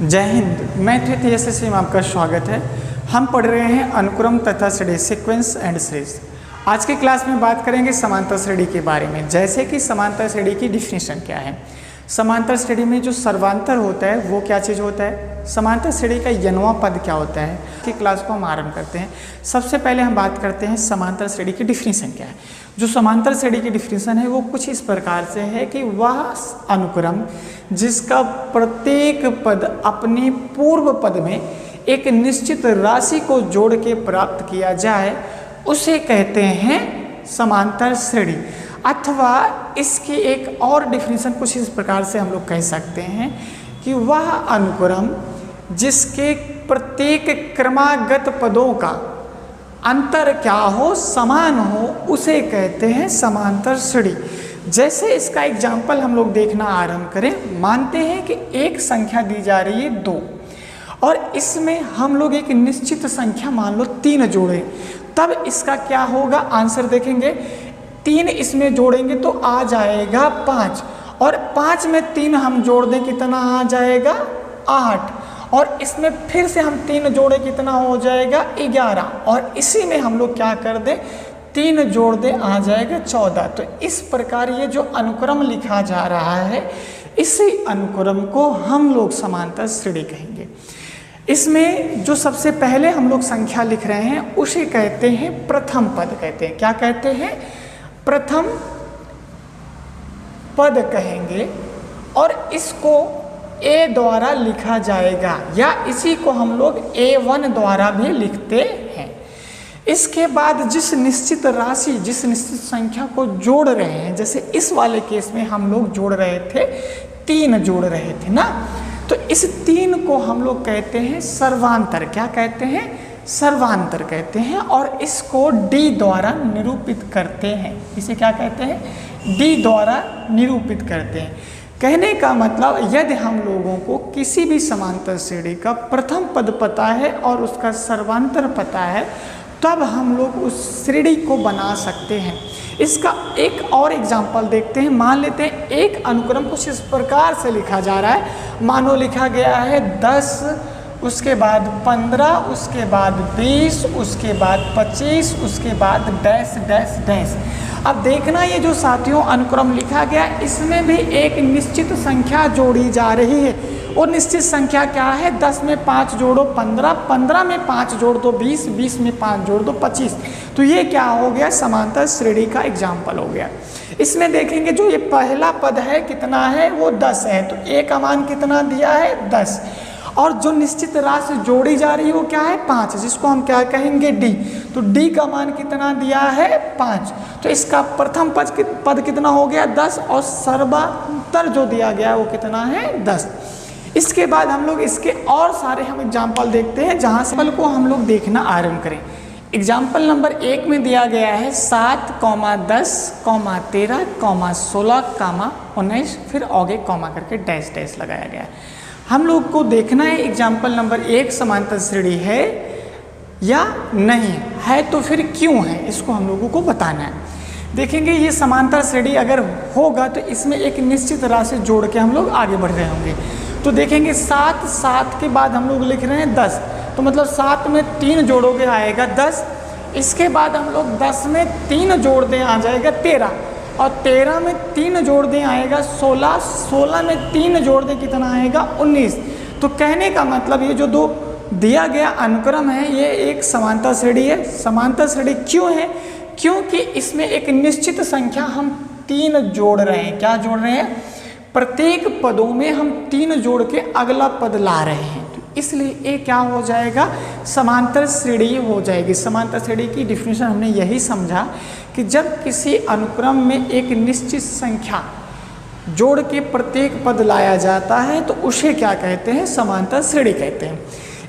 जय हिंद। मैं TSSC में आपका स्वागत है। हम पढ़ रहे हैं अनुक्रम तथा श्रेणी, सीक्वेंस एंड सीरीज। आज की क्लास में बात करेंगे समांतर श्रेणी के बारे में। जैसे कि समांतर श्रेणी की डिफिनीशन क्या है, समांतर श्रेणी में जो सर्वांतर होता है वो क्या चीज़ होता है, समांतर श्रेणी का यनवा पद क्या होता है, की क्लास को हम आरंभ करते हैं। सबसे पहले हम बात करते हैं समांतर श्रेणी की डिफिनीशन क्या है। जो समांतर श्रेणी की डिफिनीशन है वो कुछ इस प्रकार से है कि वह अनुक्रम जिसका प्रत्येक पद अपने पूर्व पद में एक निश्चित राशि को जोड़ के प्राप्त किया जाए उसे कहते हैं समांतर श्रेणी। अथवा इसकी एक और डिफिनीशन कुछ इस प्रकार से हम लोग कह सकते हैं कि वह अनुक्रम जिसके प्रत्येक क्रमागत पदों का अंतर क्या हो, समान हो, उसे कहते हैं समांतर श्रेणी। जैसे इसका एग्जाम्पल हम लोग देखना आरंभ करें। मानते हैं कि एक संख्या दी जा रही है 2 और इसमें हम लोग एक निश्चित संख्या मान लो 3 जोड़े, तब इसका क्या होगा, आंसर देखेंगे। 3 इसमें जोड़ेंगे तो आ जाएगा 5 और 5 में 3 हम जोड़ दें कितना आ जाएगा 8 और इसमें फिर से हम 3 जोड़े कितना हो जाएगा 11 और इसी में हम लोग क्या कर दें 3 जोड़ दें आ जाएगा 14। तो इस प्रकार ये जो अनुक्रम लिखा जा रहा है इसी अनुक्रम को हम लोग समांतर श्रेणी कहेंगे। इसमें जो सबसे पहले हम लोग संख्या लिख रहे हैं उसे कहते हैं प्रथम पद कहते हैं। क्या कहते हैं, प्रथम पद कहेंगे और इसको A द्वारा लिखा जाएगा या इसी को हम लोग A1 द्वारा भी लिखते हैं। इसके बाद जिस निश्चित राशि, जिस निश्चित संख्या को जोड़ रहे हैं, जैसे इस वाले केस में हम लोग जोड़ रहे थे 3 जोड़ रहे थे ना, तो इस 3 को हम लोग कहते हैं सर्वांतर। क्या कहते हैं, सर्वांतर कहते हैं और इसको D द्वारा निरूपित करते हैं। इसे क्या कहते हैं, D द्वारा निरूपित करते हैं। कहने का मतलब यदि हम लोगों को किसी भी समांतर श्रेणी का प्रथम पद पता है और उसका सर्वांतर पता है तब हम लोग उस श्रेणी को बना सकते हैं। इसका एक और एग्जाम्पल देखते हैं। मान लेते हैं एक अनुक्रम कुछ इस प्रकार से लिखा जा रहा है। मानो लिखा गया है 10, उसके बाद 15, उसके बाद 20, उसके बाद 25, उसके बाद डैश डैश डैश। अब देखना ये जो साथियों अनुक्रम लिखा गया इसमें भी एक निश्चित संख्या जोड़ी जा रही है। और निश्चित संख्या क्या है, 10 में 5 जोड़ो 15, 15 में 5 जोड़ दो 20, 20 में 5 जोड़ दो 25। तो ये क्या हो गया, समांतर श्रेणी का एग्जाम्पल हो गया। इसमें देखेंगे जो ये पहला पद है कितना है, वो 10 है, तो A का मान कितना दिया है 10 और जो निश्चित राशि जोड़ी जा रही है वो क्या है 5, जिसको हम क्या कहेंगे D। तो D का मान कितना दिया है 5, तो इसका प्रथम पद कितना हो गया 10 और सर्वांतर जो दिया गया है वो कितना है 10। इसके बाद हम लोग इसके और सारे हम एग्जाम्पल देखते हैं जहाँ से को हम लोग देखना आरंभ करें। एग्जाम्पल नंबर 1 में दिया गया है 7, 10, 13, 16, 19, फिर आगे कॉमा करके डैश डैश लगाया गया है। हम लोग को देखना है एग्जाम्पल नंबर 1 समांतर श्रेणी है या नहीं है, तो फिर क्यों है इसको हम लोगों को बताना है। देखेंगे ये समांतर श्रेणी अगर होगा तो इसमें एक निश्चित राशि जोड़ के हम लोग आगे बढ़ रहे होंगे। तो देखेंगे 7, 7 के बाद हम लोग लिख रहे हैं 10, तो मतलब 7 में 3 जोड़ोगे आएगा 10। इसके बाद हम लोग 10 में 3 जोड़ दें आ जाएगा 13 और 13 में 3 जोड़ दें आएगा 16, 16 में 3 जोड़ दें कितना आएगा 19। तो कहने का मतलब ये जो दो दिया गया अनुक्रम है ये एक समांतर श्रेणी है। समांतर श्रेणी क्यों है, क्योंकि इसमें एक निश्चित संख्या हम 3 जोड़ रहे हैं। क्या जोड़ रहे हैं, प्रत्येक पदों में हम 3 जोड़ के अगला पद ला रहे हैं, तो इसलिए ये क्या हो जाएगा, समांतर श्रेणी हो जाएगी। समांतर श्रेणी की डिफिनीशन हमने यही समझा कि जब किसी अनुक्रम में एक निश्चित संख्या जोड़ के प्रत्येक पद लाया जाता है तो उसे क्या कहते हैं, समांतर श्रेणी कहते हैं।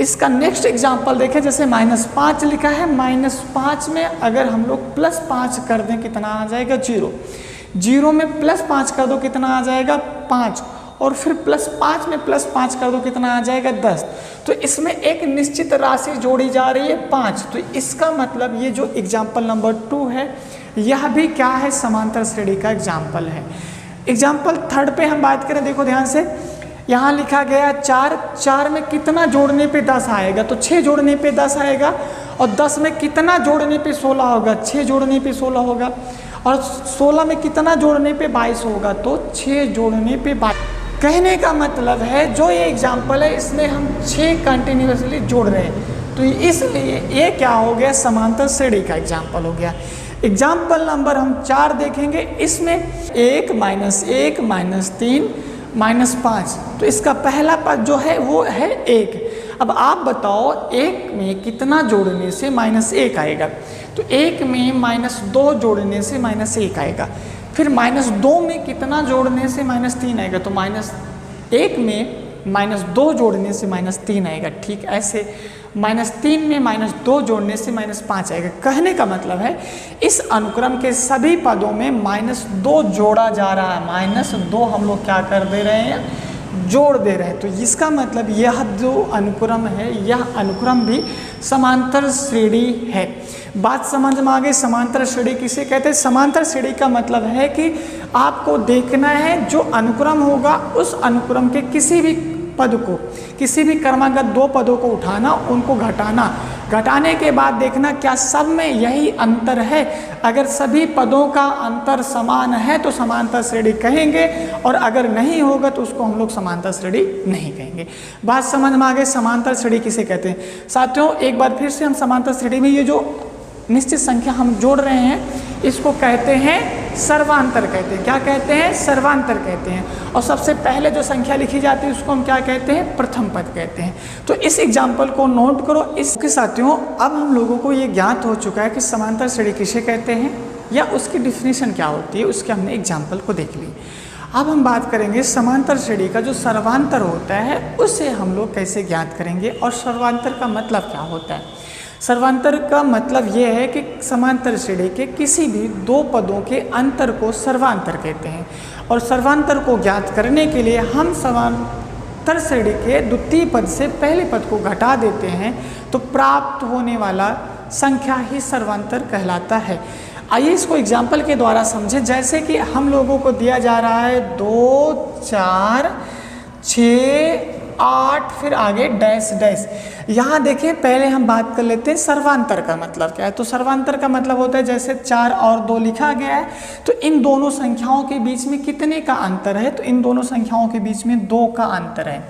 इसका नेक्स्ट एग्जाम्पल देखें, जैसे -5 लिखा है, -5 में अगर हम लोग +5 कर दें कितना आ जाएगा 0, 0 में +5 कर दो कितना आ जाएगा 5 और फिर +5 में +5 कर दो कितना आ जाएगा 10। तो इसमें एक निश्चित राशि जोड़ी जा रही है 5। तो इसका मतलब ये जो एग्जाम्पल नंबर 2 है यह भी क्या है, समांतर श्रेणी का एग्जाम्पल है। एग्जाम्पल 3 पे हम बात करें, देखो ध्यान से, यहाँ लिखा गया 4, 4 में कितना जोड़ने पे 10 आएगा, तो 6 जोड़ने पे 10 आएगा। और 10 में कितना जोड़ने पे 16 होगा, 6 जोड़ने पे 16 होगा। और 16 में कितना जोड़ने पे 22 होगा, तो 6 जोड़ने पे 22। कहने का मतलब है जो ये एग्जाम्पल है इसमें हम 6 कंटिन्यूसली जोड़ रहे हैं, तो इसलिए ये क्या हो गया, समांतर श्रेणी का एग्जाम्पल हो गया। एग्जाम्पल नंबर हम 4 देखेंगे, इसमें 1 -1 -3 -5, तो इसका पहला पद जो है वो है 1। अब आप बताओ 1 में कितना जोड़ने से -1 आएगा, तो 1 में -2 जोड़ने से -1 आएगा। फिर -2 में कितना जोड़ने से -3 आएगा, तो -1 में -2 जोड़ने से -3 आएगा। ठीक ऐसे -3 में -2 जोड़ने से -5 आएगा। कहने का मतलब है इस अनुक्रम के सभी पदों में -2 जोड़ा जा रहा है, -2 हम लोग क्या कर दे रहे हैं, जोड़ दे रहे हैं। तो इसका मतलब यह जो अनुक्रम है यह अनुक्रम भी समांतर श्रेणी है। बात समझ में आ गई। समांतर श्रेणी किसे कहते हैं? समांतर श्रेणी का मतलब है कि आपको देखना है जो अनुक्रम होगा उस अनुक्रम के किसी भी पद को, किसी भी क्रमागत 2 पदों को उठाना, उनको घटाना, घटाने के बाद देखना क्या सब में यही अंतर है। अगर सभी पदों का अंतर समान है तो समांतर श्रेणी कहेंगे, और अगर नहीं होगा तो उसको हम लोग समांतर श्रेणी नहीं कहेंगे। बात समझ में आ गई। समांतर श्रेणी किसे कहते हैं? साथियों एक बार फिर से हम समांतर श्रेणी में ये जो निश्चित संख्या हम जोड़ रहे हैं इसको कहते हैं सर्वांतर कहते हैं। क्या कहते हैं? सर्वांतर कहते हैं। और सबसे पहले जो संख्या लिखी जाती है उसको हम क्या कहते हैं? प्रथम पद कहते हैं। तो इस एग्जाम्पल को नोट करो। इसके साथियों अब हम लोगों को ये ज्ञात हो चुका है कि समांतर श्रेणी किसे कहते हैं या उसकी डिफिनीशन क्या होती है, उसके हमने एग्जाम्पल को देख ली। अब हम बात करेंगे समांतर श्रेणी का जो सर्वांतर होता है उसे हम लोग कैसे ज्ञात करेंगे और सर्वांतर का मतलब क्या होता है। सर्वांतर का मतलब ये है कि समांतर श्रेणी के किसी भी 2 पदों के अंतर को सर्वांतर कहते हैं। और सर्वांतर को ज्ञात करने के लिए हम समांतर श्रेणी के द्वितीय पद से पहले पद को घटा देते हैं तो प्राप्त होने वाला संख्या ही सर्वांतर कहलाता है। आइए इसको एग्जाम्पल के द्वारा समझें। जैसे कि हम लोगों को दिया जा रहा है 2 4 6 8 फिर आगे डैश डैश। यहाँ देखिए पहले हम बात कर लेते हैं सर्वांतर का मतलब क्या है। तो सर्वांतर का मतलब होता है जैसे 4 और 2 लिखा गया है तो इन दोनों संख्याओं के बीच में कितने का अंतर है, तो इन दोनों संख्याओं के बीच में 2 का अंतर है।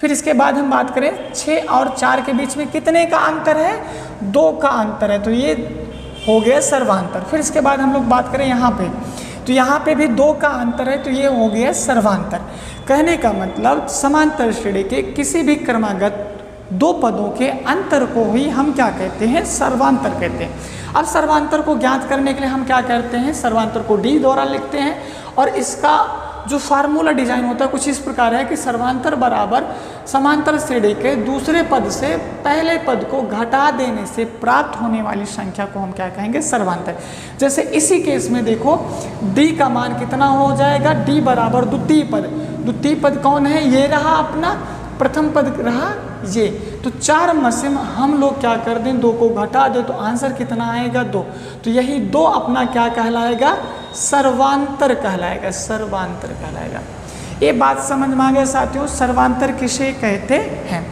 फिर इसके बाद हम बात करें 6 और 4 के बीच में कितने का अंतर है, 2 का अंतर है, तो ये हो गया सर्वांतर। फिर इसके बाद हम लोग बात करें यहाँ पे, तो यहाँ पे भी 2 का अंतर है, तो ये हो गया सर्वांतर। कहने का मतलब समांतर श्रेणी के किसी भी क्रमागत 2 पदों के अंतर को ही हम क्या कहते हैं, सर्वांतर कहते हैं। अब सर्वांतर को ज्ञात करने के लिए हम क्या करते हैं, सर्वांतर को D द्वारा लिखते हैं और इसका जो फार्मूला डिजाइन होता है कुछ इस प्रकार है कि सर्वांतर बराबर समांतर श्रेणी के दूसरे पद से पहले पद को घटा देने से प्राप्त होने वाली संख्या को हम क्या कहेंगे, सर्वांतर। जैसे इसी केस में देखो D का मान कितना हो जाएगा, D बराबर द्वितीय पद। द्वितीय पद कौन है, ये रहा अपना, प्रथम पद रहा ये। तो 4 में से हम लोग क्या कर दें, 2 को घटा दे तो आंसर कितना आएगा, 2। तो यही 2 अपना क्या कहलाएगा, सर्वांतर कहलाएगा, सर्वांतर कहलाएगा। ये बात समझ में आ गया साथियों, सर्वांतर किसे कहते हैं,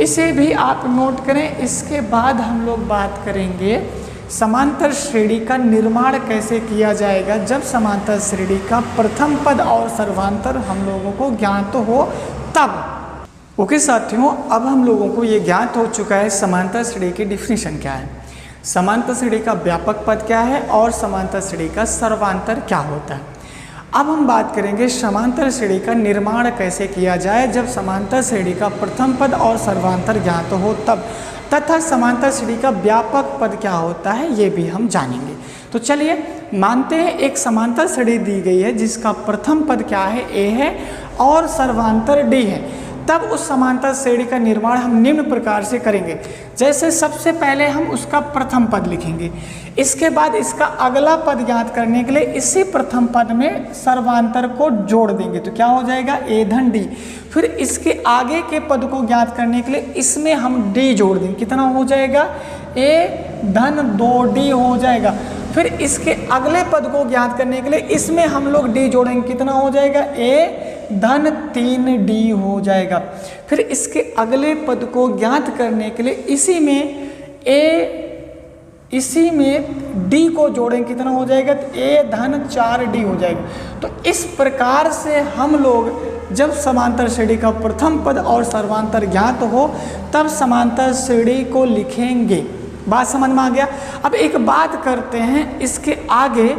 इसे भी आप नोट करें। इसके बाद हम लोग बात करेंगे समांतर श्रेणी का निर्माण कैसे किया जाएगा जब समांतर श्रेणी का प्रथम पद और सर्वांतर हम लोगों को ज्ञात हो तब। ओके साथियों, अब हम लोगों को ये ज्ञात हो चुका है समांतर श्रेणी की डिफिनीशन क्या है, समांतर श्रेणी का व्यापक पद क्या है और समांतर श्रेणी का सर्वांतर क्या होता है। अब हम बात करेंगे समांतर श्रेणी का निर्माण कैसे किया जाए जब समांतर श्रेणी का प्रथम पद और सर्वांतर ज्ञात हो तब, तथा समांतर श्रेणी का व्यापक पद क्या होता है ये भी हम जानेंगे। तो चलिए मानते हैं एक समांतर श्रेणी दी गई है जिसका प्रथम पद क्या है, A है और सर्वांतर D है। तब उस समांतर श्रेणी का निर्माण हम निम्न प्रकार से करेंगे। जैसे सबसे पहले हम उसका प्रथम पद लिखेंगे, इसके बाद इसका अगला पद ज्ञात करने के लिए इसी प्रथम पद में सर्वांतर को जोड़ देंगे तो क्या हो जाएगा, A धन D। फिर इसके आगे के पद को ज्ञात करने के लिए इसमें हम D जोड़ देंगे, कितना हो जाएगा, A धन 2D हो जाएगा। फिर इसके अगले पद को ज्ञात करने के लिए इसमें हम लोग डी जोड़ेंगे, कितना हो जाएगा, ए धन 3d हो जाएगा। फिर इसके अगले पद को ज्ञात करने के लिए इसी में d को जोड़ेंगे, कितना हो जाएगा, तो a धन 4d हो जाएगा। तो इस प्रकार से हम लोग जब समांतर श्रेणी का प्रथम पद और सर्वांतर ज्ञात हो तब समांतर श्रेणी को लिखेंगे। बात समझ में आ गया। अब एक बात करते हैं इसके आगे,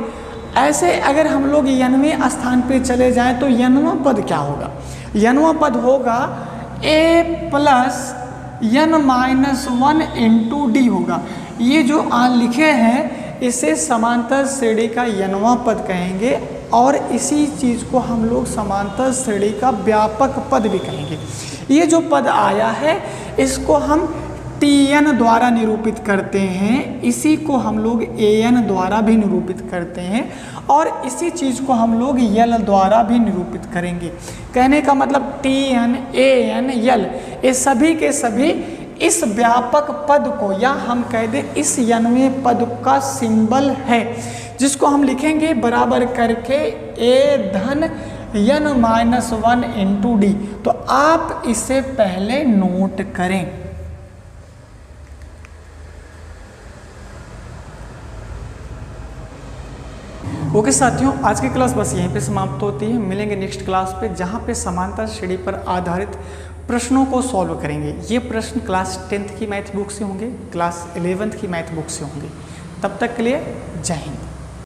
ऐसे अगर हम लोग n वें स्थान पे चले जाएं तो n वां पद क्या होगा, n वां पद होगा a plus n-1 into D होगा। ये जो लिखे हैं इसे समांतर श्रेणी का n वां पद कहेंगे और इसी चीज़ को हम लोग समांतर श्रेणी का व्यापक पद भी कहेंगे। ये जो पद आया है इसको हम Tn द्वारा निरूपित करते हैं, इसी को हम लोग An द्वारा भी निरूपित करते हैं और इसी चीज़ को हम लोग L द्वारा भी निरूपित करेंगे। कहने का मतलब Tn, An, L ये सभी के सभी इस व्यापक पद को या हम कह दें इस n वें पद का सिंबल है, जिसको हम लिखेंगे बराबर करके a धन n-1 इंटू डी। तो आप इसे पहले नोट करें। ओके साथियों, आज की क्लास बस यहीं पे समाप्त होती है। मिलेंगे नेक्स्ट क्लास पे जहाँ पे समांतर श्रेणी पर आधारित प्रश्नों को सॉल्व करेंगे। ये प्रश्न क्लास 10th की मैथ बुक से होंगे, क्लास 11th की मैथ बुक से होंगे। तब तक के लिए जय हिंद।